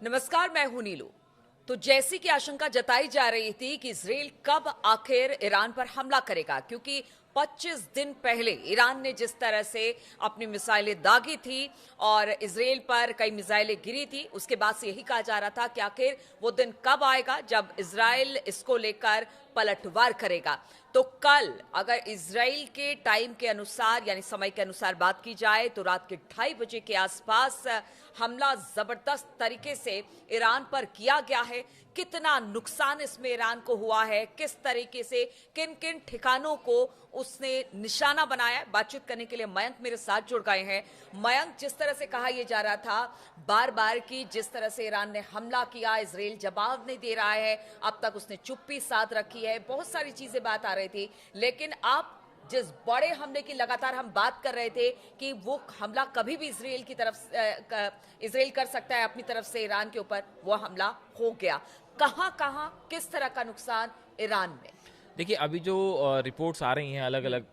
नमस्कार, मैं हूं नीलू। तो जैसी कि आशंका जताई जा रही थी कि इजराइल कब आखिर ईरान पर हमला करेगा, क्योंकि 25 दिन पहले ईरान ने जिस तरह से अपनी मिसाइलें दागी थी और इजराइल पर कई मिसाइलें गिरी थी, उसके बाद से यही कहा जा रहा था कि आखिर वो दिन कब आएगा जब इजराइल इसको लेकर पलटवार करेगा। तो कल अगर इजराइल के टाइम के अनुसार यानी समय के अनुसार बात की जाए तो रात के 2:30 बजे के आसपास हमला जबरदस्त तरीके से ईरान पर किया गया है। कितना नुकसान इसमें ईरान को हुआ है, किस तरीके से किन किन ठिकानों को उसने निशाना बनाया है, बातचीत करने के लिए मयंक मेरे साथ जुड़ गए हैं। मयंक, जिस तरह से कहा यह जा रहा था बार बार कि जिस तरह से ईरान ने हमला किया, इजराइल जवाब नहीं दे रहा है, अब तक उसने चुप्पी साध रखी है, बहुत सारी चीजें बात आ रही थी, लेकिन अब जिस बड़े हमले की लगातार हम बात कर रहे थे कि वो हमला कभी भी इजराइल की तरफ इजराइल कर सकता है अपनी तरफ से ईरान के ऊपर, वो हमला हो गया। कहां कहां किस तरह का नुकसान ईरान में? देखिए, अभी जो रिपोर्ट्स आ रही हैं अलग अलग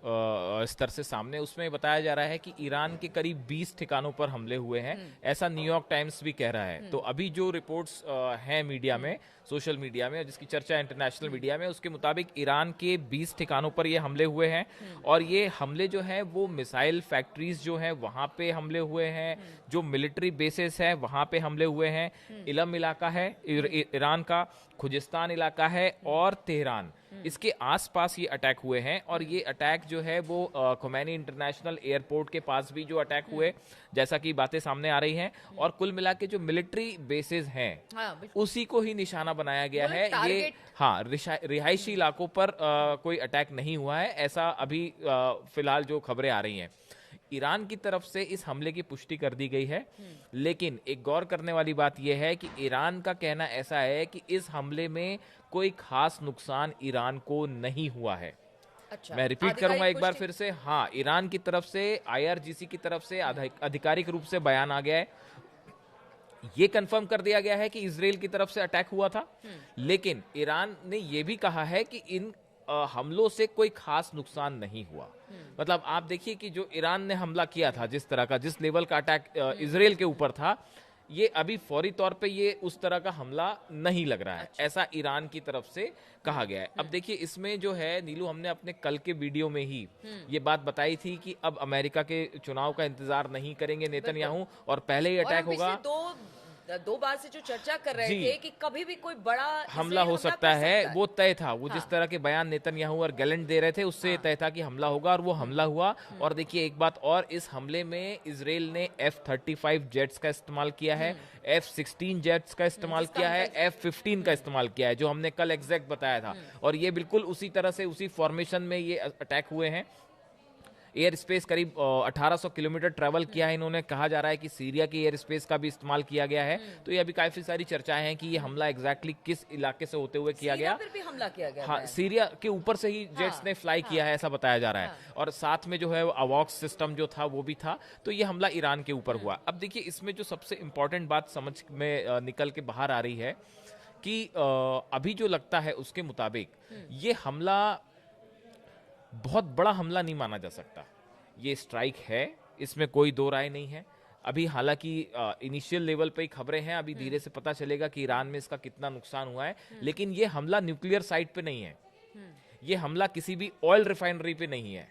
स्तर से सामने, उसमें बताया जा रहा है कि ईरान के करीब 20 ठिकानों पर हमले हुए हैं, ऐसा न्यूयॉर्क टाइम्स भी कह रहा है। तो अभी जो रिपोर्ट्स हैं मीडिया में, सोशल मीडिया में, जिसकी चर्चा इंटरनेशनल मीडिया में, उसके मुताबिक ईरान के 20 ठिकानों पर ये हमले हुए हैं। और ये हमले जो हैं वो मिसाइल फैक्ट्रीज जो हैं वहाँ पे हमले हुए हैं, जो मिलिट्री बेसिस है वहाँ पे हमले हुए हैं। इलम इलाका है ईरान का, खुजिस्तान इलाका है और तेहरान, इसके आसपास ये अटैक हुए हैं। और ये अटैक जो है वो खोमैनी इंटरनेशनल एयरपोर्ट के पास भी जो अटैक हुए, जैसा कि बातें सामने आ रही हैं। और कुल मिला के जो मिलिट्री बेसिस हैं उसी को ही निशाना बनाया गया है। ये हाँ, रिहायशी इलाकों पर कोई अटैक नहीं हुआ है, ऐसा अभी फिलहाल जो खबरें आ रही हैं। ईरान की तरफ से इस हमले की पुष्टि कर दी गई है, लेकिन एक गौर करने वाली बात यह है कि ईरान का कहना ऐसा है कि इस हमले में कोई खास नुकसान ईरान को नहीं हुआ है। अच्छा, मैं रिपीट करूंगा एक बार फिर से। हाँ, ईरान की तरफ से, आईआरजीसी की तरफ से आधिकारिक रूप से बयान आ गया है, ये कंफर्म कर दिया गया है कि इजराइल की तरफ से अटैक हुआ था। लेकिन ईरान ने यह भी कहा है कि इन हमलों से कोई खास नुकसान नहीं हुआ। मतलब आप देखिए कि जो ईरान ने हमला किया था, जिस तरह का, जिस लेवल का अटैक इजराइल के ऊपर था, ये अभी फौरी तौर पे ये उस तरह का हमला नहीं लग रहा है। अच्छा। ऐसा ईरान की तरफ से कहा गया है। अब देखिए, इसमें जो है नीलू, हमने अपने कल के वीडियो में ही ये बात बताई थी कि अब अमेरिका के चुनाव का इंतजार नहीं करेंगे नेतन्याहू, और पहले ही अटैक होगा। दो बार से जो चर्चा कर रहे थे कि कभी भी कोई बड़ा हमला हो सकता है, वो तय था। वो जिस तरह के बयान नेतन्याहू और गैलेंट दे रहे थे, उससे तय था कि हमला होगा, और वो हमला हुआ। और देखिए एक बात और, इस हमले में इजराइल ने F-35 जेट्स का इस्तेमाल किया है, F-16 जेट्स का इस्तेमाल किया है, F-15 का इस्तेमाल किया है, जो हमने कल एग्जैक्ट बताया था। और ये बिल्कुल उसी तरह से, उसी फॉर्मेशन में ये अटैक हुए हैं। एयर स्पेस करीब 1800 किलोमीटर ट्रैवल किया है इन्होंने। कहा जा रहा है कि सीरिया की एयर स्पेस का भी इस्तेमाल किया गया है। तो ये अभी काफी सारी चर्चाएं हैं कि ये हमला एग्जैक्टली किस इलाके से होते हुए किया गया। फिर भी हमला किया गया। हाँ, सीरिया के ऊपर से ही जेट्स ने फ्लाई किया है, ऐसा बताया जा रहा है। और साथ में जो है अवॉक्स सिस्टम जो था वो भी था। तो ये हमला ईरान के ऊपर हुआ। अब देखिए, इसमें जो सबसे इंपॉर्टेंट बात समझ में निकल के बाहर आ रही है कि अभी जो लगता है उसके मुताबिक ये हमला बहुत बड़ा हमला नहीं माना जा सकता। ये स्ट्राइक है, इसमें कोई दो राय नहीं है। अभी हालांकि इनिशियल लेवल पे ही खबरें हैं, अभी धीरे से पता चलेगा कि ईरान में इसका कितना नुकसान हुआ है। लेकिन ये हमला न्यूक्लियर साइट पे नहीं है, ये हमला किसी भी ऑयल रिफाइनरी पे नहीं है,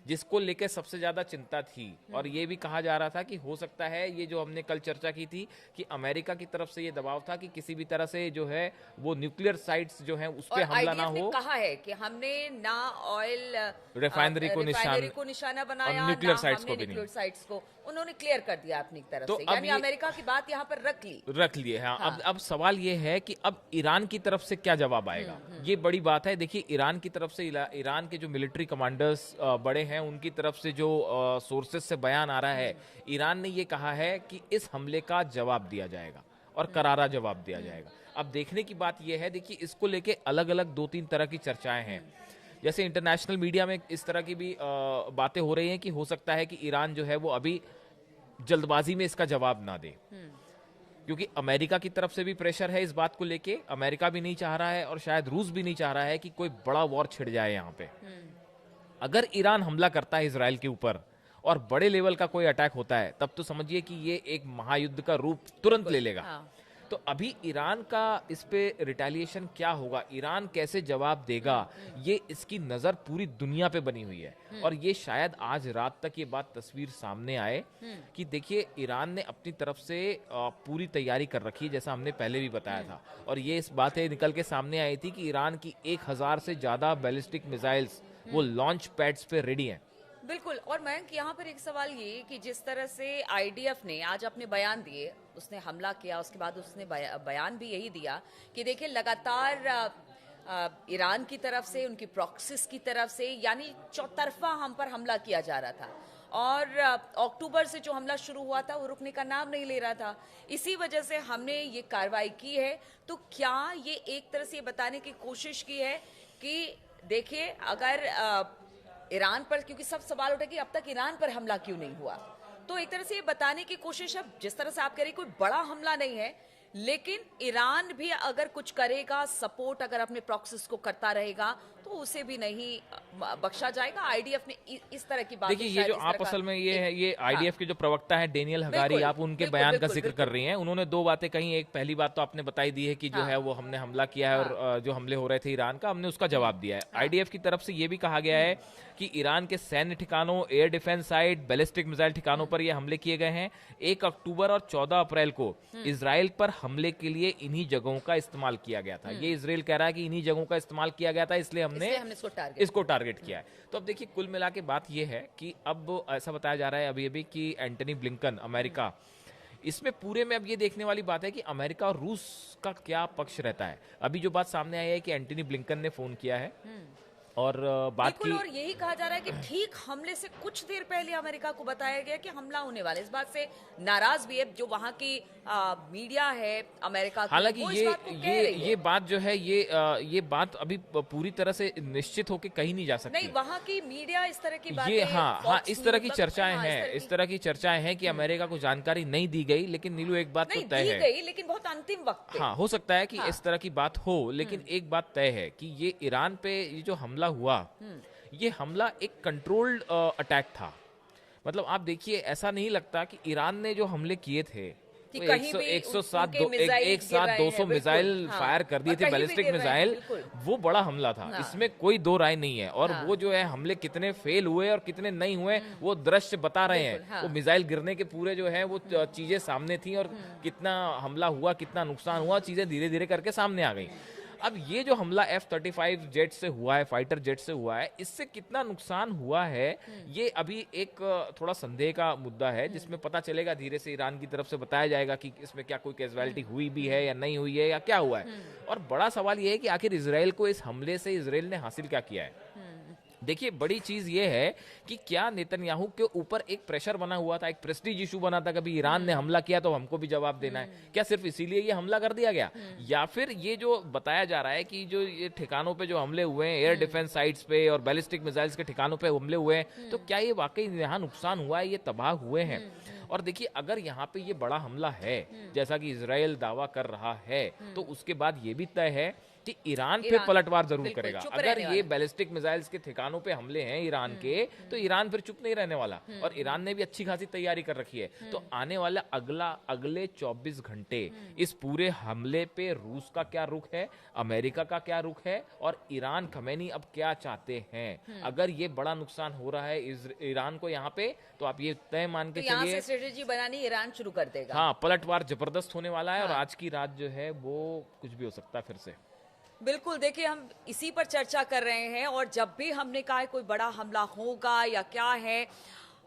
जिसको लेकर सबसे ज्यादा चिंता थी। और ये भी कहा जा रहा था कि हो सकता है, ये जो हमने कल चर्चा की थी, कि अमेरिका की तरफ से ये दबाव था कि किसी भी तरह से जो है वो न्यूक्लियर साइट्स जो हैं उस पे हमला ना हो। कहा है कि हमने ना ऑयल रिफाइनरी को निशाना बनाया, न्यूक्लियर ना साइट्स हमने को भी न्यूक्लियर साइट्स को, उन्होंने क्लियर कर दिया अपनी तरफ तो से, यानी अमेरिका की बात यहाँ पर रख लिए। हाँ। अब सवाल ये है कि अब ईरान की तरफ से क्या जवाब आएगा, ये बड़ी बात है। देखिए, ईरान की तरफ से, ईरान के जो मिलिट्री कमांडर्स बड़े हैं, उनकी तरफ से जो सोर्सेस से बयान आ रहा है, ईरान ने ये कहा है कि इस हमले का जवाब दिया जाएगा और करारा जवाब दिया जाएगा। अब देखने की बात यह है, देखिए इसको लेके अलग अलग 2-3 तरह की चर्चाएं हैं। जैसे इंटरनेशनल मीडिया में इस तरह की भी बातें हो रही हैं कि हो सकता है कि ईरान जो है वो अभी जल्दबाजी में इसका जवाब ना दे, क्योंकि अमेरिका की तरफ से भी प्रेशर है इस बात को लेके। अमेरिका भी नहीं चाह रहा है और शायद रूस भी नहीं चाह रहा है कि कोई बड़ा वॉर छिड़ जाए यहाँ पे। अगर ईरान हमला करता है इजराइल के ऊपर और बड़े लेवल का कोई अटैक होता है, तब तो समझिए कि ये एक महायुद्ध का रूप तुरंत ले लेगा। तो अभी ईरान का इस पे रिटेलिएशन क्या होगा, ईरान कैसे जवाब देगा, ये इसकी नज़र पूरी दुनिया पे बनी हुई है। और ये शायद आज रात तक ये बात तस्वीर सामने आए कि देखिए ईरान ने अपनी तरफ से पूरी तैयारी कर रखी है, जैसा हमने पहले भी बताया था। और ये इस बातें निकल के सामने आई थी कि ईरान की 1000 से ज़्यादा बैलिस्टिक मिसाइल्स वो लॉन्च पैड्स पे रेडी हैं। बिल्कुल। और मयंक, यहाँ पर एक सवाल ये कि जिस तरह से आईडीएफ ने आज अपने बयान दिए, उसने हमला किया, उसके बाद उसने बयान भी यही दिया कि देखिए लगातार ईरान की तरफ से, उनकी प्रॉक्सिस की तरफ से, यानी चौतरफा हम पर हमला किया जा रहा था। और अक्टूबर से जो हमला शुरू हुआ था वो रुकने का नाम नहीं ले रहा था। इसी वजह से हमने ये कार्रवाई की है। तो क्या ये एक तरह से ये बताने की कोशिश की है कि देखिए अगर ईरान पर, क्योंकि सब सवाल उठा कि अब तक ईरान पर हमला क्यों नहीं हुआ, तो एक तरह से ये बताने की कोशिश है, जिस तरह से आप कह रही कोई बड़ा हमला नहीं है, लेकिन ईरान भी अगर कुछ करेगा, सपोर्ट अगर अपने प्रॉक्सिस को करता रहेगा, तो उसे भी नहीं बख्शा जाएगा। आईडीएफ ने इस तरह की बात, देखिए ये जो आप असल में ये है, ये आईडीएफ के जो प्रवक्ता है डेनियल हगारी, आप उनके बयान का जिक्र कर रही हैं। उन्होंने दो बातें कही। एक पहली बात तो आपने बताई दी है कि जो है वो हमने हमला किया है और जो हमले हो रहे थे ईरान का, हमने उसका जवाब दिया है। आईडीएफ की तरफ से ये भी कहा गया है कि ईरान के सैन्य ठिकानों, air defence site, ballistic missile ठिकानों पर ये हमले किए गए हैं। 1 अक्टूबर और 14 अप्रैल को इजराइल पर हमले के लिए इन्हीं जगहों का इस्तेमाल किया गया था। ये इजराइल कह रहा है कि इन्हीं जगहों का इस्तेमाल किया गया था, इसलिए हमने इसको टारगेट किया है। तो अब देखिए कुल मिला के बात यह है कि अब ऐसा बताया जा रहा है अभी अभी कि एंटनी ब्लिंकन, अमेरिका, इसमें पूरे में अब ये देखने वाली बात है कि अमेरिका और रूस का क्या पक्ष रहता है। अभी जो बात सामने आई है कि एंटनी ब्लिंकन ने फोन किया है और बात की, और यही कहा जा रहा है कि ठीक हमले से कुछ देर पहले अमेरिका को बताया गया कि हमला होने वाला है। इस बात से नाराज भी है जो वहां की मीडिया है अमेरिका की। हालांकि ये बात जो है ये बात अभी पूरी तरह से निश्चित होकर कहीं नहीं जा सकती। नहीं, वहां की मीडिया इस तरह की बातें, ये हाँ इस तरह की चर्चाएं हैं, इस तरह की चर्चाएं हैं कि अमेरिका को जानकारी नहीं दी गई। लेकिन नीलू एक बात तो तय है, गई, लेकिन बहुत अंतिम वक्त पे। हाँ हो सकता है कि इस तरह की बात हो, लेकिन एक बात तय है कि ये ईरान पे ये जो हमला हुआ, ये हमला एक कंट्रोल्ड अटैक था। मतलब आप देखिए, ऐसा नहीं लगता कि ईरान ने जो हमले किए थे तो 100-200 मिसाइल फायर कर दिए थे, बैलिस्टिक मिसाइल, वो बड़ा हमला था। इसमें कोई दो राय नहीं है। और वो जो है हमले कितने फेल हुए और कितने नहीं हुए, वो दृश्य बता रहे हैं। वो मिसाइल गिरने के पूरे जो है वो चीजें सामने थी, और कितना हमला हुआ, कितना नुकसान हुआ, चीजें धीरे धीरे करके सामने आ गई। अब ये जो हमला F-35 जेट से हुआ है, फाइटर जेट से हुआ है, इससे कितना नुकसान हुआ है, ये अभी एक थोड़ा संदेह का मुद्दा है, जिसमें पता चलेगा धीरे से। ईरान की तरफ से बताया जाएगा कि इसमें क्या कोई कैजुअलिटी हुई भी है या नहीं हुई है, या क्या हुआ है। और बड़ा सवाल ये है कि आखिर इजराइल को इस हमले से इजराइल ने हासिल क्या किया है। देखिए बड़ी चीज ये है कि क्या नेतन्याहू के ऊपर एक प्रेशर बना हुआ था, एक प्रेस्टीज इशू बना था, कभी ईरान ने हमला किया तो हमको भी जवाब देना है। क्या सिर्फ इसीलिए ये हमला कर दिया गया, या फिर ये जो बताया जा रहा है कि जो ये ठिकानों पे जो हमले हुए हैं, एयर डिफेंस साइट्स पे और बैलिस्टिक मिसाइल्स के ठिकानों पे हमले हुए हैं, तो क्या ये वाकई यहाँ नुकसान हुआ है, ये तबाह हुए हैं। और देखिए अगर यहाँ पे ये बड़ा हमला है, जैसा कि इजराइल दावा कर रहा है, तो उसके बाद ये भी तय है कि ईरान फिर पलटवार जरूर करेगा। अगर ये बैलिस्टिक मिसाइल्स के ठिकानों पे हमले हैं ईरान के, तो ईरान फिर चुप नहीं रहने वाला। और ईरान ने भी अच्छी खासी तैयारी कर रखी है। तो आने वाला अगले 24 घंटे इस पूरे हमले पे रूस का क्या रुख है, अमेरिका का क्या रुख है, और ईरान खमैनी अब क्या चाहते हैं। अगर ये बड़ा नुकसान हो रहा है ईरान को यहाँ पे, तो आप ये तय मान के चलिए स्ट्रेटेजी बनानी ईरान शुरू कर देगा। हाँ, पलटवार जबरदस्त होने वाला है। और आज की रात जो है वो कुछ भी हो सकता है फिर से। बिल्कुल, देखिए हम इसी पर चर्चा कर रहे हैं, और जब भी हमने कहा कोई बड़ा हमला होगा या क्या है,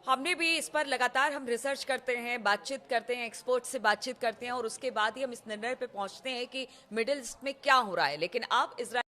हमने भी इस पर लगातार हम रिसर्च करते हैं, बातचीत करते हैं, एक्सपर्ट से बातचीत करते हैं, और उसके बाद ही हम इस निर्णय पे पहुंचते हैं कि मिडिल ईस्ट में क्या हो रहा है। लेकिन अब इजराइल